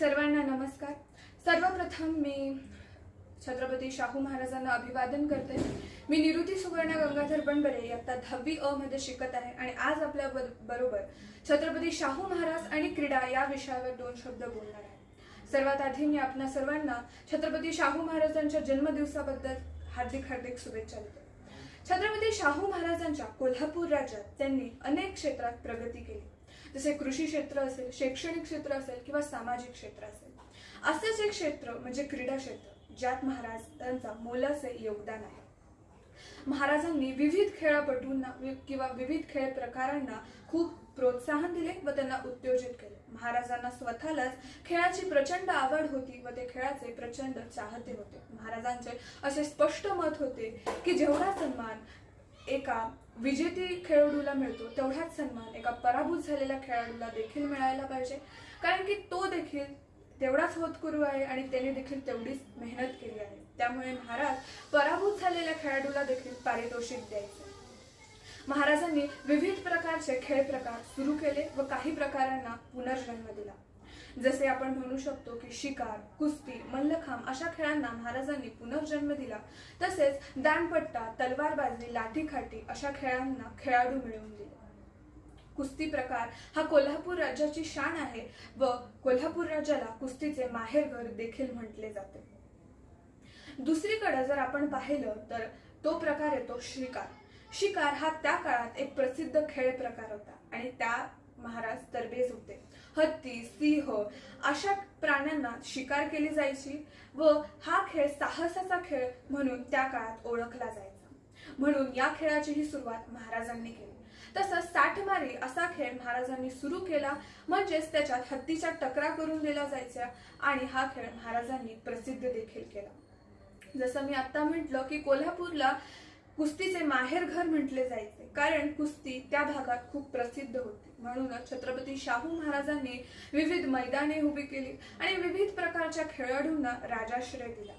सर्वांना नमस्कार। सर्वप्रथम मी छत्रपती शाहू महाराजांना अभिवादन करते। मी निरुती सुवर्ण गंगाधर बनबरे इयत्ता 10वी अ मध्ये शिकत आहे आणि आज आपल्या बरोबर छत्रपती शाहू महाराज आणि क्रीडा या विषयावर 2 शब्द बोलणार आहे। सर्वात आधी मी आपल्या सर्वांना छत्रपती शाहू महाराजांच्या जन्मदिवसाबद्दल हार्दिक शुभेच्छा देते। छत्रपती शाहू महाराजांच्या कोल्हापूर राज्यात त्यांनी अनेक क्षेत्रात प्रगती केली, जसे कृषी क्षेत्र असेल, शैक्षणिक क्षेत्र असेल किंवा सामाजिक क्षेत्र असेल। असेच एक क्षेत्र म्हणजे क्रीडा क्षेत्र, ज्यात महाराजांचा मोलाचे योगदान आहे। महाराजांनी विविध खेळापटूंना किंवा विविध खेळ प्रकारांना खूप प्रोत्साहन दिले व त्यांना उत्तेजित केले। महाराजांना स्वतःलाच खेळाची प्रचंड आवड होती व ते खेळाचे प्रचंड चाहते होते। महाराजांचे असे स्पष्ट मत होते की जेवढा सन्मान एका विजेती खेळाडूला मिळतो तेवढाच सन्मान एका पराभूत झालेल्या खेळाडूला देखील मिळायला पाहिजे, कारण की तो देखील तेवढाच होतकरू आहे आणि त्याने देखील तेवढीच मेहनत केली आहे। त्यामुळे महाराज पराभूत झालेल्या खेळाडूला देखील पारितोषिक द्यायचे। महाराजांनी विविध प्रकारचे खेळ प्रकार सुरू केले व काही प्रकारांना पुनर्जन्म दिला, जसे आपण म्हणू शकतो की शिकार, कुस्ती, मल्लखांब अशा खेळांना महाराजांनी पुनर्जन्म दिला। तसेच दांडपट्टा, तलवारबाजी, लाठीकाठी अशा खेळांना खेळाडू मिळवून दिले। कुस्ती प्रकार हा कोल्हापूर राज्याची शान आहे व कोल्हापूर राज्याला कुस्तीचे माहेरघर देखील म्हटले जाते। दुसरीकडे जर आपण पाहिलं तर तो प्रकार येतो शिकार। शिकार हा त्या काळात एक प्रसिद्ध खेळ प्रकार होता आणि त्या महाराज तरबेज होते। हत्ती, सिंह अशा प्राण्यांना शिकार केली जायची व हा खेळ साहसाचा खेळ म्हणून त्या काळात ओळखला जायचा, म्हणून या खेळाची सुरुवात महाराजांनी केली। तसंच साठमारी असा खेळ महाराजांनी सुरू केला, म्हणजेच त्याच्यात हत्तीच्या टकरा करून दिल्या जायच्या आणि हा खेळ महाराजांनी प्रसिद्ध देखील केला। जसं मी आता म्हटलं की कोल्हापूरला कुस्तीचे माहेरघर म्हटले जायचे, कारण कुस्ती त्या भागात खूप प्रसिद्ध होती। म्हणूनच छत्रपती शाहू महाराजांनी विविध मैदाने उभी केली आणि विविध प्रकारच्या खेळाडूंना राजाश्रय दिला।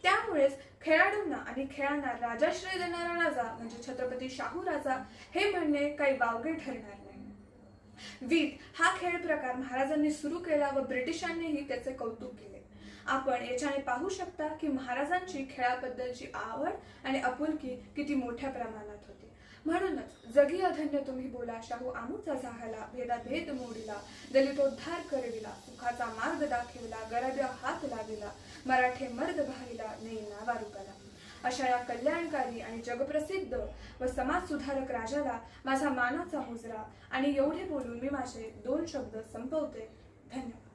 त्यामुळेच खेळाडूंना आणि खेळांना राजाश्रय देणारा राजा म्हणजे छत्रपती शाहू राजा हे म्हणणे काही वावगे ठरणार नाही। वीट हा खेळ प्रकार महाराजांनी सुरू केला व ब्रिटिशांनीही त्याचे कौतुक केले। आपण याच्याने पाहू शकता की महाराजांची खेळाबद्दलची आवड आणि आपुलकी किती मोठ्या प्रमाणात होती। म्हणूनच जगी अधन्य तुम्ही बोला, शाहू आमुचा झाला, भेदाभेद मोडिला, दलितोद्धार करविला, सुखाचा मार्ग दाखविला, गरब्या हात लाविला, मराठे मर्द भाईला, नेईना वारुकाला। अशा या कल्याणकारी आणि जगप्रसिद्ध व समाज सुधारक राजाला माझा मानाचा मुजरा आणि एवढे बोलून मी माझे 2 शब्द संपवते। धन्यवाद।